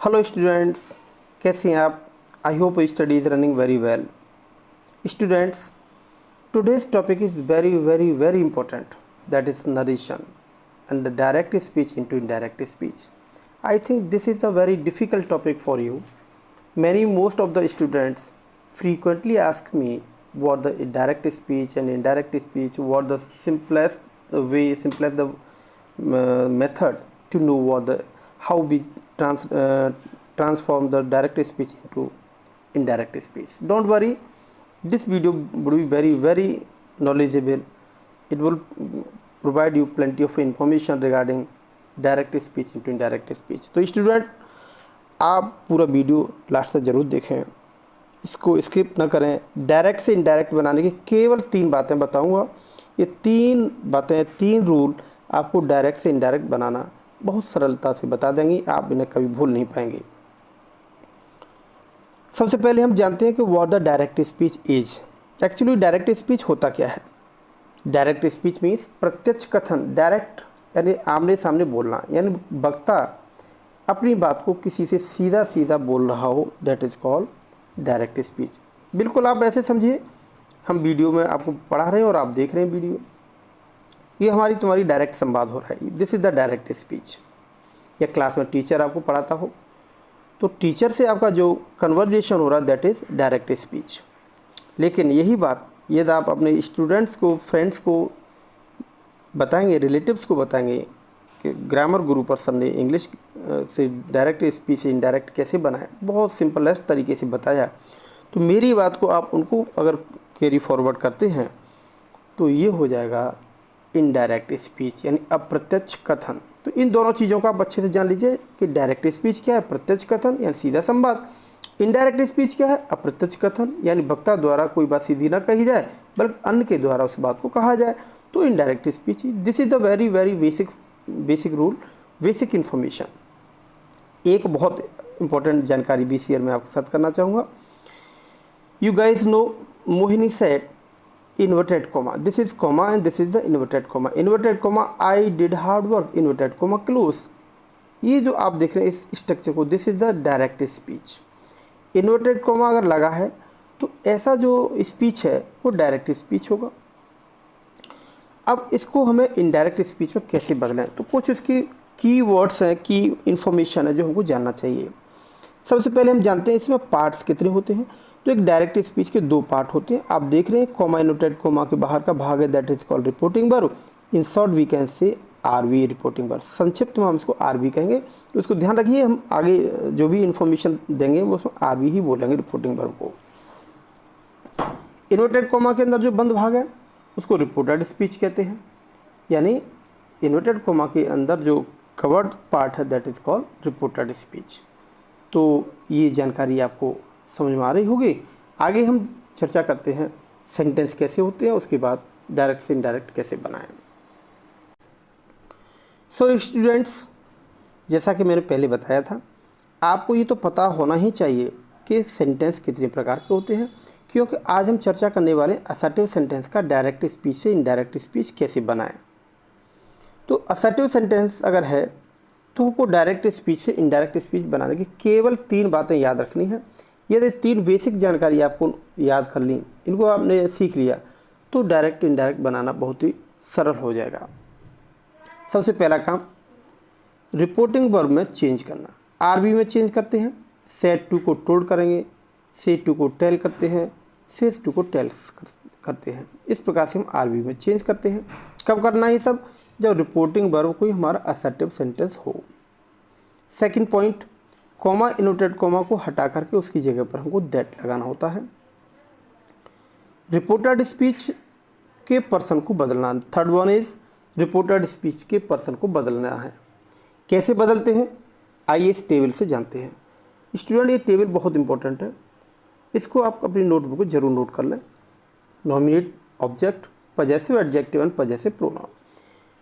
Hello students, कैसे हैं आप? I hope study is running very well. Students, today's topic is very important, that is narration and the direct speech into indirect speech. I think this is a very difficult topic for you. Most of the students frequently ask me what the direct speech and indirect speech, what the simplest the method to know how we transform the direct speech into indirect speech. Don't worry, this video will be very knowledgeable. It will provide you plenty of information regarding direct speech into indirect speech. तो student, आप पूरा video last तक ज़रूर देखें, इसको skip ना करें. Direct से इनडायरेक्ट बनाने की केवल 3 बातें बताऊंगा. ये 3 बातें, 3 रूल आपको डायरेक्ट से इनडायरेक्ट बनाना बहुत सरलता से बता देंगी. आप इन्हें कभी भूल नहीं पाएंगे. सबसे पहले हम जानते हैं कि what the direct speech is. Actually direct speech होता क्या है? डायरेक्ट स्पीच मीन्स प्रत्यक्ष कथन. डायरेक्ट यानी आमने सामने बोलना, यानी वक्ता अपनी बात को किसी से सीधा सीधा बोल रहा हो, that is called direct speech. बिल्कुल आप ऐसे समझिए, हम वीडियो में आपको पढ़ा रहे हैं और आप देख रहे हैं वीडियो. ये हमारी तुम्हारी डायरेक्ट संवाद हो रहा है. This is the direct speech. या क्लास में टीचर आपको पढ़ाता हो तो टीचर से आपका जो कन्वर्जेशन हो रहा है, दैट इज़ डायरेक्ट स्पीच. लेकिन यही बात यदि आप अपने स्टूडेंट्स को, फ्रेंड्स को बताएंगे, रिलेटिव्स को बताएंगे कि ग्रामर गुरु पर्सन ने इंग्लिश से डायरेक्ट स्पीच से इनडायरेक्ट कैसे बनाए, बहुत सिंपलेस्ट तरीके से बताया, तो मेरी बात को आप उनको अगर कैरी फॉरवर्ड करते हैं तो ये हो जाएगा इनडायरेक्ट स्पीच, यानी अप्रत्यक्ष कथन. तो इन दोनों चीज़ों को आप अच्छे से जान लीजिए कि डायरेक्ट स्पीच क्या है, प्रत्यक्ष कथन यानी सीधा संवाद. इनडायरेक्ट स्पीच क्या है? अप्रत्यक्ष कथन, यानी वक्ता द्वारा कोई बात सीधी ना कही जाए बल्कि अन्य के द्वारा उस बात को कहा जाए. तो indirect speech, this is the very basic rule, basic information. एक बहुत इंपॉर्टेंट जानकारी भी शेयर मैं आपके साथ करना चाहूँगा. You guys know, Mohini said inverted comma, this is comma and this is the inverted comma. Inverted comma, I did hard work, inverted comma close. ये जो आप देख रहे हैं इस स्ट्रक्चर को, this is the direct speech. Inverted comma अगर लगा है तो ऐसा जो स्पीच है वो डायरेक्ट स्पीच होगा. अब इसको हमें इनडायरेक्ट स्पीच में कैसे बदलें, तो कुछ इसकी की वर्ड्स हैं, की इंफॉर्मेशन है जो हमको जानना चाहिए. सबसे पहले हम जानते हैं इसमें पार्ट्स कितने होते हैं. तो एक डायरेक्ट स्पीच के 2 पार्ट होते हैं. आप देख रहे हैं कॉमा इनवर्टेड कॉमा के बाहर का भाग है, that is called reporting verb. In short we can say RV reporting verb. संक्षिप्त में हम इसको आरवी कहेंगे. तो इसको ध्यान रखिए, हम आगे जो भी इंफॉर्मेशन देंगे वो उसमें आरवी ही बोलेंगे, रिपोर्टिंग वर्ब को. इन्वर्टेड कॉमा के अंदर जो बंद भाग है उसको रिपोर्टेड स्पीच कहते हैं. यानी इन्वर्टेड कॉमा के अंदर जो कवर्ड पार्ट है, that is called reported speech. तो ये जानकारी आपको समझ में आ रही होगी. आगे हम चर्चा करते हैं सेंटेंस कैसे होते हैं, उसके बाद डायरेक्ट से इनडायरेक्ट कैसे बनाएं. सो स्टूडेंट्स, जैसा कि मैंने पहले बताया था, आपको ये तो पता होना ही चाहिए कि सेंटेंस कितने प्रकार के होते हैं, क्योंकि आज हम चर्चा करने वाले असर्टिव सेंटेंस का डायरेक्ट स्पीच से इनडायरेक्ट स्पीच कैसे बनाएं. तो असर्टिव सेंटेंस अगर है तो हमको डायरेक्ट स्पीच से इनडायरेक्ट स्पीच बनाने की केवल 3 बातें याद रखनी है. यदि 3 बेसिक जानकारी आपको याद कर ली, इनको आपने सीख लिया, तो डायरेक्ट इनडायरेक्ट बनाना बहुत ही सरल हो जाएगा. सबसे पहला काम, रिपोर्टिंग वर्ब में चेंज करना. आरबी में चेंज करते हैं. सेड टू को टोल्ड करेंगे, से टू को टेल करते हैं, सेज टू को टेल्स करते हैं. इस प्रकार से हम आरबी में चेंज करते हैं. कब करना है ये सब? जब रिपोर्टिंग वर्ब कोई हमारा असर्टिव सेंटेंस हो. Second point, comma inverted comma को हटा करके उसकी जगह पर हमको दैट लगाना होता है. रिपोर्टेड स्पीच के पर्सन को बदलना. Third one is reported speech के पर्सन को बदलना है. कैसे बदलते हैं, आइए इस टेबल से जानते हैं. स्टूडेंट, ये टेबल बहुत इंपॉर्टेंट है, इसको आप अपनी नोटबुक में जरूर नोट कर लें. Nominate, object, possessive adjective and possessive pronoun.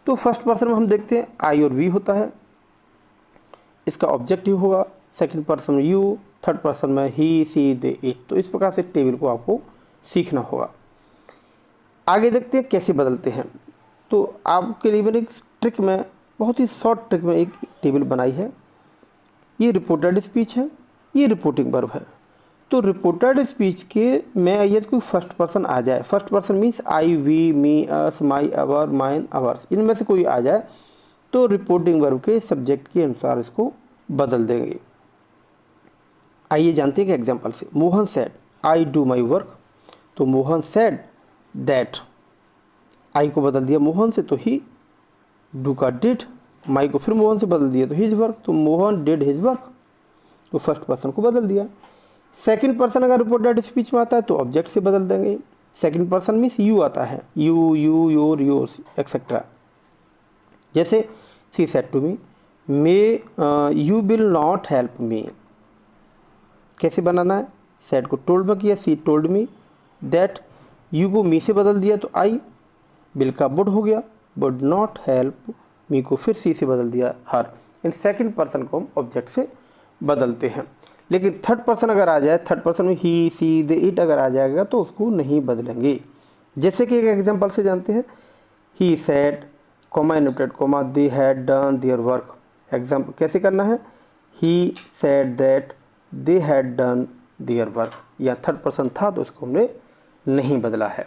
तो फर्स्ट पर्सन में हम देखते हैं आई और वी होता है, इसका ऑब्जेक्टिव होगा. सेकंड पर्सन में यू, थर्ड पर्सन में ही, सी, दे, इट. तो इस प्रकार से टेबल को आपको सीखना होगा. आगे देखते हैं कैसे बदलते हैं. तो आपके लिए मैंने एक ट्रिक में, बहुत ही शॉर्ट ट्रिक में एक टेबल बनाई है. ये रिपोर्टेड स्पीच है, ये रिपोर्टिंग वर्ब है। तो रिपोर्टेड स्पीच के में ये कोई फर्स्ट पर्सन आ जाए, first person means I, we, me, us, my, our, mine, ours, इनमें से कोई आ जाए तो रिपोर्टिंग वर्ब के सब्जेक्ट के अनुसार इसको बदल देंगे। आइए जानते हैं कि एग्जाम्पल से। Mohan said I do my work, तो मोहन सेड दैट, आई को बदल दिया मोहन से तो ही, डू का डिड, माई को फिर मोहन से बदल दिया तो हिज वर्क, तो मोहन डिड हिज वर्क, तो फर्स्ट पर्सन को बदल दिया। सेकंड पर्सन अगर रिपोर्टेड स्पीच में आता है तो ऑब्जेक्ट से बदल देंगे। सेकंड पर्सन मीन्स यू आता है, यू, योर, योर्स एक्सेट्रा। जैसे she said to me may you will not help me, कैसे बनाना है, सेड को टोल्ड में किया, she told me that, you को मी से बदल दिया तो आई, बिल का वुड हो गया, वुड नॉट हेल्प मी को फिर सी से बदल दिया हर। इन सेकंड पर्सन को हम ऑब्जेक्ट से बदलते हैं। लेकिन थर्ड पर्सन अगर आ जाए, थर्ड पर्सन में ही, सी, दे, इट अगर आ जाएगा तो उसको नहीं बदलेंगे। जैसे कि एक एग्जांपल से जानते हैं, he said comma annotated comma they had done their work. Example कैसे करना है, he said that they had done their work, या थर्ड पर्सन था तो उसको हमने नहीं बदला है।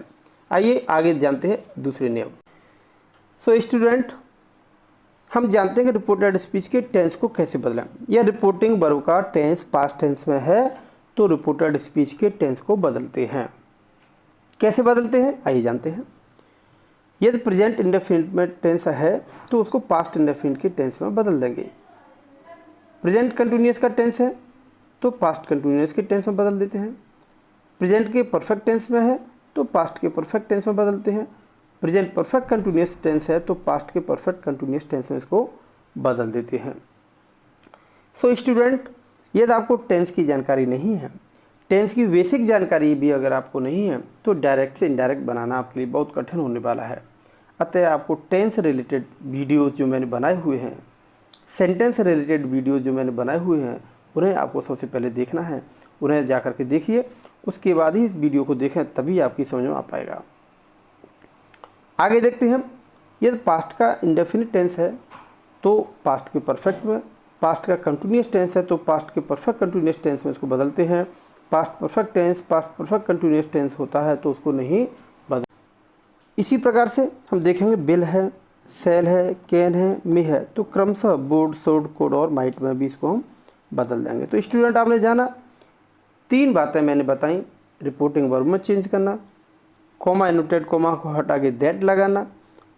आइए आगे जानते हैं दूसरे नियम। सो स्टूडेंट, हम जानते हैं कि रिपोर्टेड स्पीच के टेंस को कैसे बदलें। या रिपोर्टिंग वर्ब का टेंस पास्ट टेंस में है तो रिपोर्टेड स्पीच के टेंस को बदलते हैं। कैसे बदलते हैं आइए जानते हैं। यदि प्रेजेंट इंडेफिनिट में टेंस है तो उसको पास्ट इंडेफिनिट के टेंस में बदल देंगे। प्रेजेंट कंटिन्यूअस का टेंस है तो पास्ट कंटिन्यूअस के टेंस में बदल देते हैं। प्रेजेंट के परफेक्ट टेंस में है तो पास्ट के परफेक्ट टेंस में बदलते हैं। प्रेजेंट परफेक्ट कंटिन्यूअस टेंस है तो पास्ट के परफेक्ट कंटिन्यूअस टेंस में इसको बदल देते हैं। सो स्टूडेंट, यदि आपको टेंस की जानकारी नहीं है, टेंस की बेसिक जानकारी भी अगर आपको नहीं है तो डायरेक्ट से इनडायरेक्ट बनाना आपके लिए बहुत कठिन होने वाला है। अतः आपको टेंस रिलेटेड वीडियोज़ जो मैंने बनाए हुए हैं, सेंटेंस रिलेटेड वीडियो जो मैंने बनाए हुए हैं, उन्हें आपको सबसे पहले देखना है। उन्हें जा कर के देखिए, उसके बाद ही इस वीडियो को देखें, तभी आपकी समझ में आ पाएगा। आगे देखते हैं। यदि पास्ट का इंडेफिनिट टेंस है तो पास्ट के परफेक्ट में, पास्ट का कंटिन्यूअस टेंस है तो पास्ट के परफेक्ट कंटिन्यूअस टेंस में इसको बदलते हैं। Past perfect tense past perfect continuous tense होता है तो उसको नहीं बदल। इसी प्रकार से हम देखेंगे बिल है, सेल है, कैन है, मे है, तो क्रमशः वुड, शुड, कुड और माइट में भी इसको हम बदल देंगे। तो स्टूडेंट, आपने जाना 3 बातें मैंने बताई। रिपोर्टिंग वर्ब में चेंज करना, कॉमा एनोटेड कॉमा को हटा के दैट लगाना,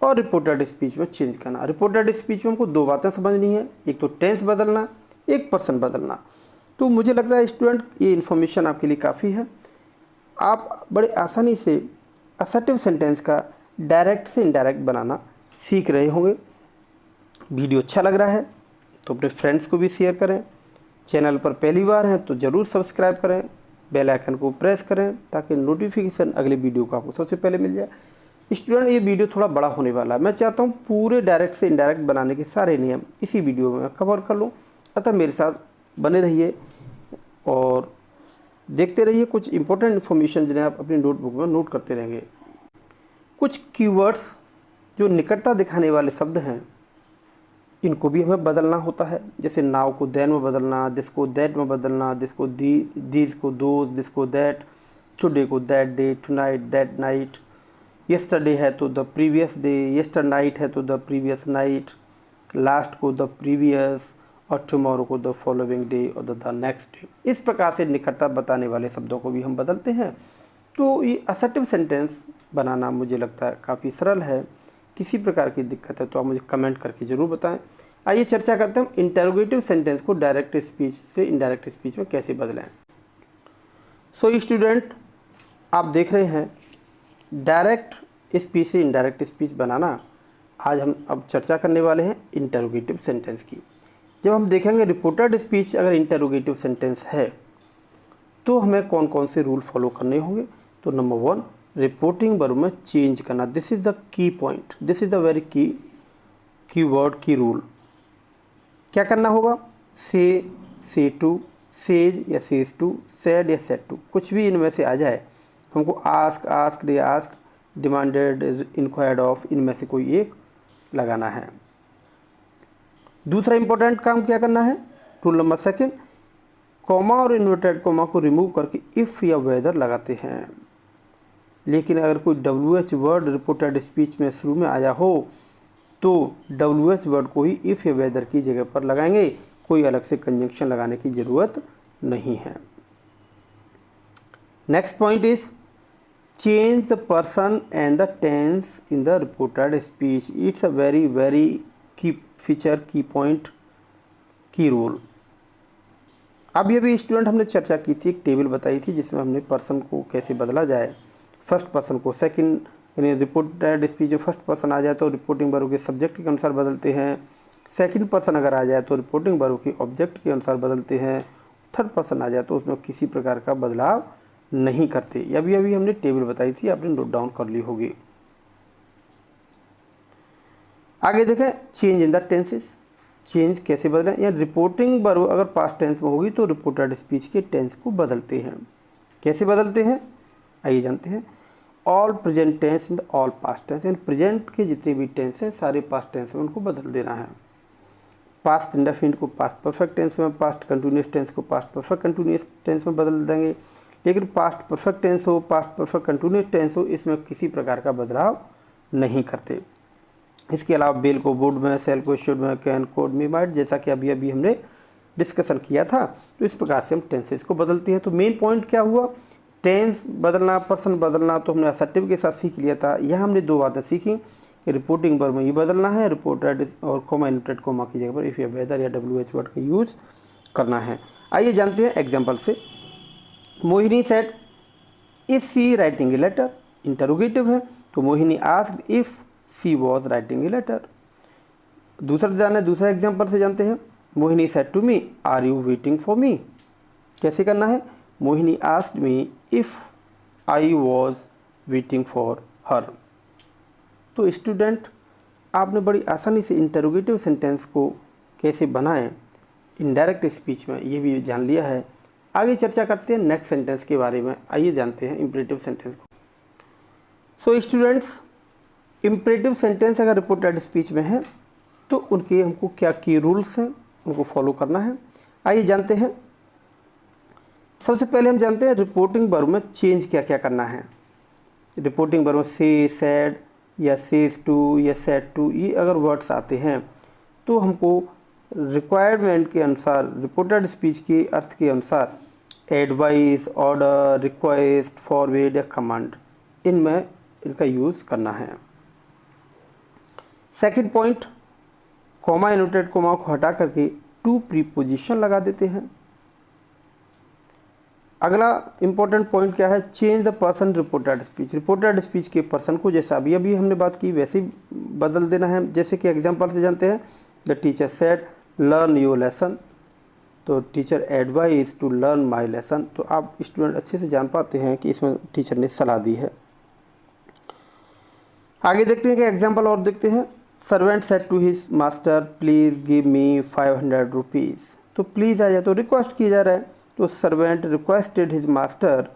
और रिपोर्टेड स्पीच में चेंज करना। रिपोर्टेड स्पीच में हमको 2 बातें समझनी है, एक तो टेंस बदलना, एक पर्सन बदलना। तो मुझे लगता है स्टूडेंट ये इन्फॉर्मेशन आपके लिए काफ़ी है। आप बड़े आसानी से असर्टिव सेंटेंस का डायरेक्ट से इनडायरेक्ट बनाना सीख रहे होंगे। वीडियो अच्छा लग रहा है तो अपने फ्रेंड्स को भी शेयर करें। चैनल पर पहली बार हैं तो ज़रूर सब्सक्राइब करें, बेल आइकन को प्रेस करें ताकि नोटिफिकेशन अगले वीडियो का आपको सबसे पहले मिल जाए। स्टूडेंट, ये वीडियो थोड़ा बड़ा होने वाला है। मैं चाहता हूँ पूरे डायरेक्ट से इनडायरेक्ट बनाने के सारे नियम इसी वीडियो में मैं कवर कर लूँ। अतः मेरे साथ बने रहिए और देखते रहिए। कुछ इंपॉर्टेंट इन्फॉर्मेशन जिन्हें आप अपनी नोटबुक में नोट करते रहेंगे। कुछ कीवर्ड्स जो निकटता दिखाने वाले शब्द हैं, इनको भी हमें बदलना होता है। जैसे नाउ को देन में बदलना, दिस को दैट में बदलना, दिस को दीज को दोज, दिस को दैट, टुडे को that day, tonight that night, yesterday है तो द प्रीवियस डे, येस्टर नाइट है तो द प्रीवियस नाइट, लास्ट को द प्रीवियस, और टुमारो को द फॉलोइंग डे और द नेक्स्ट डे। इस प्रकार से निकटता बताने वाले शब्दों को भी हम बदलते हैं। तो ये असर्टिव सेंटेंस बनाना मुझे लगता है काफ़ी सरल है। किसी प्रकार की दिक्कत है तो आप मुझे कमेंट करके ज़रूर बताएं। आइए चर्चा करते हैं इंटरोगेटिव सेंटेंस को डायरेक्ट स्पीच से इनडायरेक्ट स्पीच में कैसे बदलें। सो स्टूडेंट, आप देख रहे हैं डायरेक्ट स्पीच से इनडायरेक्ट स्पीच बनाना। आज हम अब चर्चा करने वाले हैं इंटरोगेटिव सेंटेंस की। जब हम देखेंगे रिपोर्टेड स्पीच अगर इंटरोगेटिव सेंटेंस है तो हमें कौन कौन से रूल फॉलो करने होंगे। तो नंबर 1, रिपोर्टिंग वर्ब में चेंज करना। This is the key point, this is the very की वर्ड, की रूल। क्या करना होगा, से टू, सेज या सेज टू, सेड या सेड टू, कुछ भी इनमें से आ जाए। हमको आस्क, आस्क्ड या आस्क्ड, डिमांडेड, इंक्वायर्ड ऑफ, इनमें से कोई एक लगाना है। दूसरा इंपॉर्टेंट काम क्या करना है, रूल नंबर सेकंड, कॉमा और इन्वर्टेड कॉमा को रिमूव करके इफ़ या वेदर लगाते हैं। लेकिन अगर कोई WH वर्ड रिपोर्टेड स्पीच में शुरू में आया हो तो WH वर्ड को ही इफ़ या वेदर की जगह पर लगाएंगे, कोई अलग से कंजंक्शन लगाने की ज़रूरत नहीं है। Next point is change the person and the tense in the reported speech. It's a very key feature, key point, key rule. अभी स्टूडेंट हमने चर्चा की थी, एक टेबल बताई थी जिसमें हमने पर्सन को कैसे बदला जाए, फर्स्ट पर्सन को सेकंड, यानी रिपोर्टेड स्पीच में फर्स्ट पर्सन आ जाए तो रिपोर्टिंग वर्ब के सब्जेक्ट के अनुसार बदलते हैं, सेकंड पर्सन अगर आ जाए तो रिपोर्टिंग वर्ब के ऑब्जेक्ट के अनुसार बदलते हैं, थर्ड पर्सन आ जाए तो उसमें किसी प्रकार का बदलाव नहीं करते। अभी हमने टेबल बताई थी, आपने नोट डाउन कर ली होगी। आगे देखें, change in the tenses, change कैसे बदलें, या रिपोर्टिंग वर्ब अगर पास्ट टेंस में होगी तो रिपोर्टेड स्पीच के टेंस को बदलते हैं। कैसे बदलते हैं आइए जानते हैं। All present tense in the all past tense, यानी प्रेजेंट के जितने भी टेंस हैं सारे पास्ट टेंस में उनको बदल देना है। पास्ट इंडेफिनिट को पास्ट परफेक्ट टेंस में, पास्ट कंटिन्यूस टेंस को पास्ट परफेक्ट कंटिन्यूस टेंस में बदल देंगे। लेकिन पास्ट परफेक्ट टेंस हो, पास्ट परफेक्ट कंटिन्यूस टेंस हो, इसमें किसी प्रकार का बदलाव नहीं करते। इसके अलावा बेल को वुड में, सेल को शुड में, कैन कोड में, माइट, जैसा कि अभी हमने डिस्कशन किया था, तो इस प्रकार से हम टेंसेस को बदलते हैं। तो मेन पॉइंट क्या हुआ, टेंस बदलना, पर्सन बदलना, तो हमने असर्टिव के साथ सीख लिया था। यहाँ हमने दो बातें सीखी कि रिपोर्टिंग वर्ब में ये बदलना है, रिपोर्टेड और कॉमा इनवर्टेड कॉमा की जगह पर इफ या वेदर या WH वर्ड का यूज़ करना है। आइए जानते हैं एग्जाम्पल से। Mohini said is she writing a letter, interrogative है तो Mohini asked if she was writing a letter. दूसरा एग्जाम्पल से जानते हैं। Mohini said to me are you waiting for me. कैसे करना है, Mohini asked me if I was waiting for her. तो स्टूडेंट आपने बड़ी आसानी से इंटरोगेटिव सेंटेंस को कैसे बनाएं इनडायरेक्ट स्पीच में, ये भी जान लिया है। आगे चर्चा करते हैं नेक्स्ट सेंटेंस के बारे में। आइए जानते हैं इम्परेटिव सेंटेंस को। सो स्टूडेंट्स, इम्परेटिव सेंटेंस अगर रिपोर्टेड स्पीच में है तो उनके हमको क्या की रूल्स हैं उनको फॉलो करना है। आइए जानते हैं। सबसे पहले हम जानते हैं रिपोर्टिंग वर्ब में चेंज क्या क्या करना है। रिपोर्टिंग वर्ब में से, सेड या सेज टू या सेड टू, ये अगर वर्ड्स आते हैं तो हमको रिक्वायरमेंट के अनुसार, रिपोर्टेड स्पीच के अर्थ के अनुसार एडवाइस, ऑर्डर, रिक्वेस्ट, फॉरवर्ड या कमांड, इनमें इनका यूज़ करना है। Second point, comma inverted comma को हटा करके टू प्रीपोजिशन लगा देते हैं। अगला इंपॉर्टेंट पॉइंट क्या है, change the person reported speech. Reported speech के पर्सन को जैसा अभी हमने बात की वैसे ही बदल देना है। जैसे कि एग्जांपल से जानते हैं, the teacher said learn your lesson, तो teacher advise to learn my lesson. तो आप स्टूडेंट अच्छे से जान पाते हैं कि इसमें टीचर ने सलाह दी है। आगे देखते हैं कि एग्जाम्पल और देखते हैं। Servant said to his master please give me 500 rupees. तो प्लीज़ आ जाए तो रिक्वेस्ट किया जा रहा है, तो servant requested his master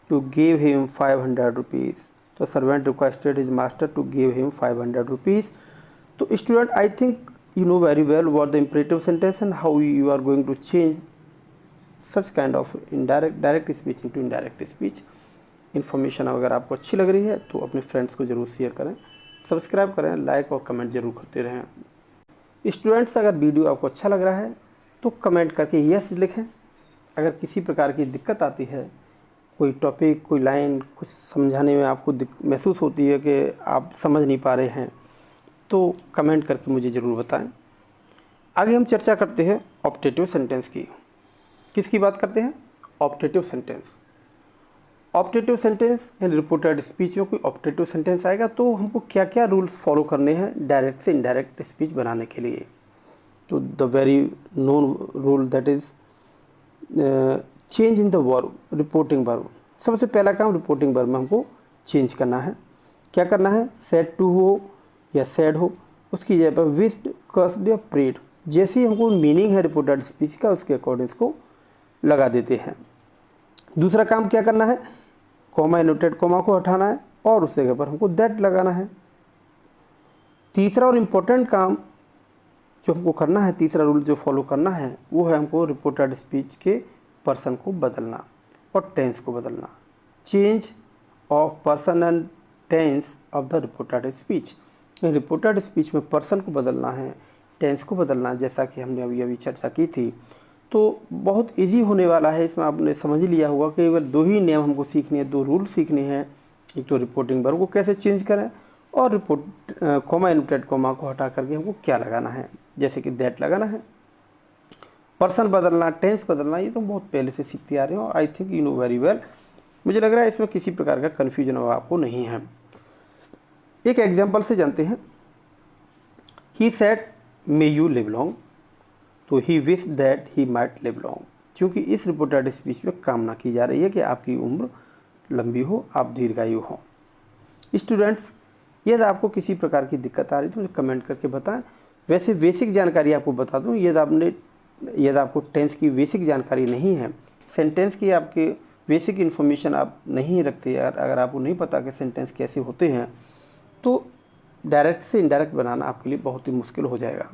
to give him 500 rupees. तो servant requested his master to give him 500 rupees. तो student I think you know very well what the imperative sentence and how you are going to change such kind of direct speech into indirect speech। Information अगर आपको अच्छी लग रही है तो अपने friends को ज़रूर शेयर करें, सब्सक्राइब करें, लाइक और कमेंट ज़रूर करते रहें। स्टूडेंट्स, अगर वीडियो आपको अच्छा लग रहा है तो कमेंट करके यस लिखें। अगर किसी प्रकार की दिक्कत आती है, कोई टॉपिक, कोई लाइन कुछ समझाने में आपको महसूस होती है कि आप समझ नहीं पा रहे हैं, तो कमेंट करके मुझे ज़रूर बताएं। आगे हम चर्चा करते हैं ऑप्टेटिव सेंटेंस की। किसकी बात करते हैं, ऑप्टेटिव सेंटेंस। ऑप्टेटिव सेंटेंस यानी रिपोर्टेड स्पीच में कोई ऑप्टेटिव सेंटेंस आएगा तो हमको क्या क्या रूल्स फॉलो करने हैं डायरेक्ट से इनडायरेक्ट स्पीच बनाने के लिए। तो the very known rule that is change in the verb, reporting verb. सबसे पहला काम रिपोर्टिंग वर्ब में हमको चेंज करना है। क्या करना है, सेड टू हो या सैड हो, उसकी जगह पर विस्ड, कर्स्ड या प्रेड, जैसी हमको मीनिंग है रिपोर्टेड स्पीच का उसके अकॉर्डिंग को लगा देते हैं। दूसरा काम क्या करना है, कॉमा इनवर्टेड कॉमा को हटाना है और उस जगह पर हमको दैट लगाना है। तीसरा और इम्पोर्टेंट काम जो हमको करना है, तीसरा रूल जो फॉलो करना है वो है हमको रिपोर्टेड स्पीच के पर्सन को बदलना और टेंस को बदलना। Change of person and tense of the reported speech. Reported speech में पर्सन को बदलना है, टेंस को बदलना है, जैसा कि हमने अभी चर्चा की थी। तो बहुत इजी होने वाला है, इसमें आपने समझ लिया होगा कि केवल 2 ही नियम हमको सीखने हैं, 2 रूल सीखने हैं। एक तो रिपोर्टिंग वर्ब को कैसे चेंज करें और रिपोर्ट कॉमा इनवर्टेड कॉमा को हटा करके हमको क्या लगाना है, जैसे कि दैट लगाना है। पर्सन बदलना, टेंस बदलना, ये तो बहुत पहले से सीखते आ रहे हो। I think you know very well. मुझे लग रहा है इसमें किसी प्रकार का कन्फ्यूजन आपको नहीं है। एक एग्जाम्पल से जानते हैं। He said may you live long, तो he wish that he might live long, क्योंकि इस रिपोर्टेड स्पीच में कामना की जा रही है कि आपकी उम्र लंबी हो, आप दीर्घायु हो। स्टूडेंट्स, यदि आपको किसी प्रकार की दिक्कत आ रही है तो मुझे कमेंट करके बताएं। वैसे बेसिक जानकारी आपको बता दूं, यदि आपको टेंस की बेसिक जानकारी नहीं है, सेंटेंस की आपके बेसिक इन्फॉर्मेशन आप नहीं रखते, अगर आपको नहीं पता कि सेंटेंस कैसे होते हैं, तो डायरेक्ट से इनडायरेक्ट बनाना आपके लिए बहुत ही मुश्किल हो जाएगा।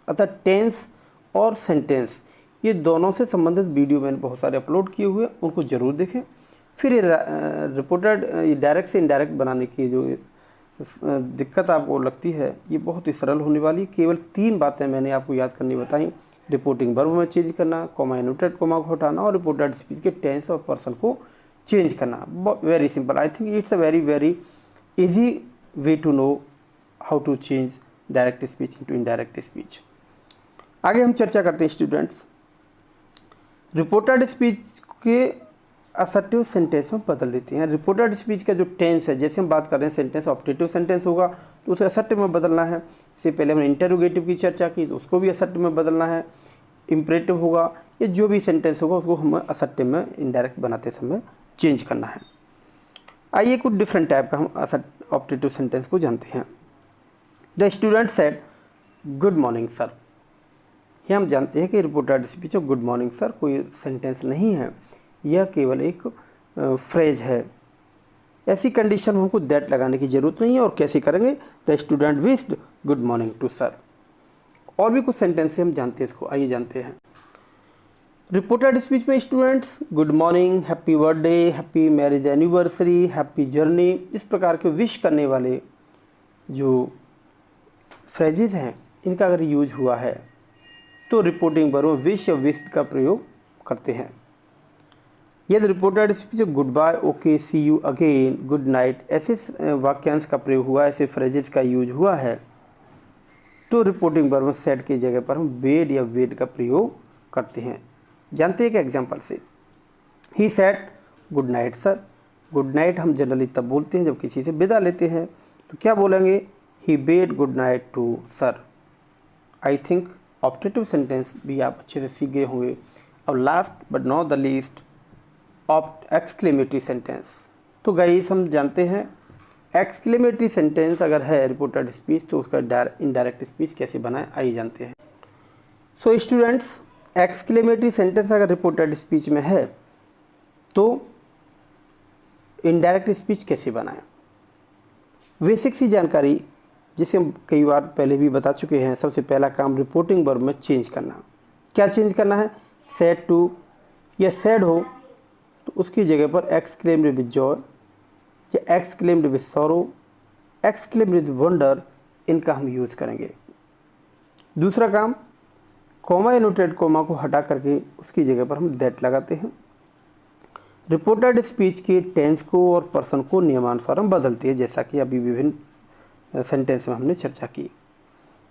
अतः टेंस और सेंटेंस ये दोनों से संबंधित वीडियो मैंने बहुत सारे अपलोड किए हुए, उनको ज़रूर देखें। फिर ये रिपोर्टेड डायरेक्ट से इनडायरेक्ट बनाने की जो दिक्कत आपको लगती है, ये बहुत ही सरल होने वाली। केवल 3 बातें मैंने आपको याद करनी बताई। रिपोर्टिंग वर्ब में चेंज करना, कॉमा इनवर्टेड कॉमा को हटाना और रिपोर्टेड स्पीच के टेंस और पर्सन को चेंज करना। Very simple. I think it's a very easy way to know how to change direct speech into indirect speech. आगे हम चर्चा करते हैं स्टूडेंट्स, रिपोर्टेड स्पीच के असर्टिव सेंटेंस में बदल देते हैं। रिपोर्टेड स्पीच का जो टेंस है, जैसे हम बात कर रहे हैं सेंटेंस ऑप्टेटिव सेंटेंस होगा तो उसे असर्टिव में बदलना है। इससे पहले हमने इंटरोगेटिव की चर्चा की तो उसको भी असर्टिव में बदलना है। इम्परेटिव होगा, ये जो भी सेंटेंस होगा उसको हमें असर्टिव में इनडायरेक्ट बनाते समय चेंज करना है। आइए कुछ डिफरेंट टाइप का हम ऑप्टेटिव सेंटेंस को जानते हैं। The student said good morning sir. ये हम जानते हैं कि reported speech of good morning sir कोई सेंटेंस नहीं है, यह केवल एक फ्रेज है। ऐसी कंडीशन में हमको दैट लगाने की जरूरत नहीं है। और कैसे करेंगे? The student wished good morning to sir. और भी कुछ सेंटेंस हम जानते हैं इसको, आइए जानते हैं। रिपोर्टेड स्पीच में students good morning, happy birthday, happy marriage anniversary, happy journey, इस प्रकार के विश करने वाले जो फ्रेजेज हैं, इनका अगर यूज हुआ है तो रिपोर्टिंग वर्ब विश या विश्ड का प्रयोग करते हैं। यदि reported speech good bye, okay, see you again, good night, ऐसे वाक्यांश का प्रयोग हुआ, ऐसे फ्रेजेज का यूज हुआ है, तो रिपोर्टिंग वर्ब में सेड की जगह पर हम वेड या वेड का प्रयोग करते हैं। जानते हैं कि एग्जाम्पल से, he said good night sir. Good night हम जनरली तब बोलते हैं जब किसी से विदा लेते हैं, तो क्या बोलेंगे? He bade good night to sir. I think optative sentence भी आप अच्छे से सीख गए होंगे। अब last but not the least, exclamatory sentence. तो गाइस हम जानते हैं एक्सक्लेमेटरी सेंटेंस अगर है रिपोर्टेड स्पीच तो उसका इनडायरेक्ट स्पीच कैसे बनाएं, आइए जानते हैं। सो स्टूडेंट्स, एक्सक्लेमेटरी सेंटेंस अगर रिपोर्टेड स्पीच में है तो इनडायरेक्ट स्पीच कैसे बनाएं? बेसिक सी जानकारी जिसे हम कई बार पहले भी बता चुके हैं। सबसे पहला काम रिपोर्टिंग वर्ब में चेंज करना। क्या चेंज करना है? सैड टू या सैड हो तो उसकी जगह पर एक्सक्लेम्ड विद जॉय या exclaimed with sorrow, exclaimed with wonder, इनका हम यूज करेंगे। दूसरा काम, कॉमा इनवर्टेड कॉमा को हटा करके उसकी जगह पर हम दैट लगाते हैं। रिपोर्टेड स्पीच के टेंस को और पर्सन को नियमानुसार हम बदलते हैं, जैसा कि अभी विभिन्न सेंटेंस में हमने चर्चा की।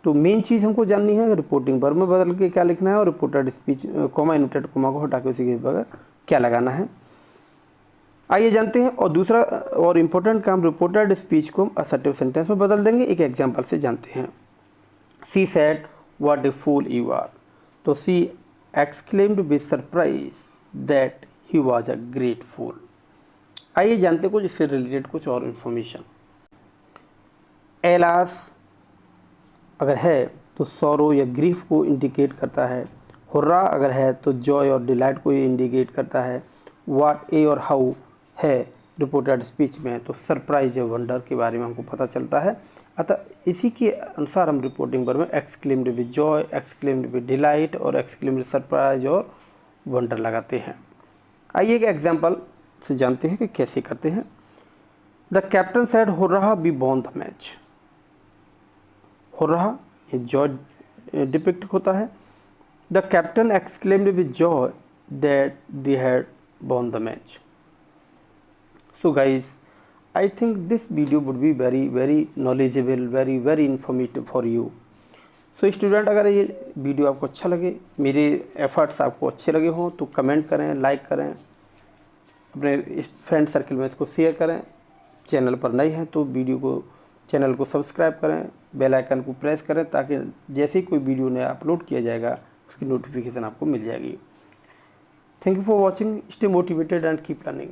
तो मेन चीज़ हमको जाननी है रिपोर्टिंग वर्ब में बदल के क्या लिखना है और reported speech comma inverted comma को हटा के उसी के बगैर क्या लगाना है, आइए जानते हैं। और दूसरा और इम्पोर्टेंट काम, रिपोर्टेड स्पीच को हम असर्टिव सेंटेंस में बदल देंगे। एक एग्जांपल से जानते हैं। She said what a fool you are, तो she exclaimed with surprise that he was a great fool. आइए जानते हैं कुछ इससे रिलेटेड कुछ और इन्फॉर्मेशन। एलास अगर है तो सॉरो या ग्रीफ को इंडिकेट करता है। हुर्रा अगर है तो जॉय और डिलाइट को इंडिकेट करता है। व्हाट ए और हाउ है रिपोर्टेड स्पीच में तो सरप्राइज या वंडर के बारे में हमको पता चलता है। अतः इसी के अनुसार हम रिपोर्टिंग वर्ब में exclaimed with Joy, exclaimed with delight और एक्सक्लेम्ड सरप्राइज और वंडर लगाते हैं। आइए एक एग्जाम्पल से जानते हैं कि कैसे करते हैं। The captain said hurrah we won the match. Hurrah ये जॉय डिपिक्ट होता है। The captain exclaimed with joy that they had won the match. So guys, I think this video would be very knowledgeable, very informative for you. So student, अगर ये video आपको अच्छा लगे, मेरे efforts आपको अच्छे लगे हों तो कमेंट करें, लाइक करें, अपने फ्रेंड सर्कल में इसको शेयर करें। चैनल पर नए हैं तो चैनल को सब्सक्राइब करें, बेल आइकन को प्रेस करें ताकि जैसे ही कोई वीडियो नया अपलोड किया जाएगा उसकी नोटिफिकेशन आपको मिल जाएगी। Thank you for watching. Stay motivated and keep learning.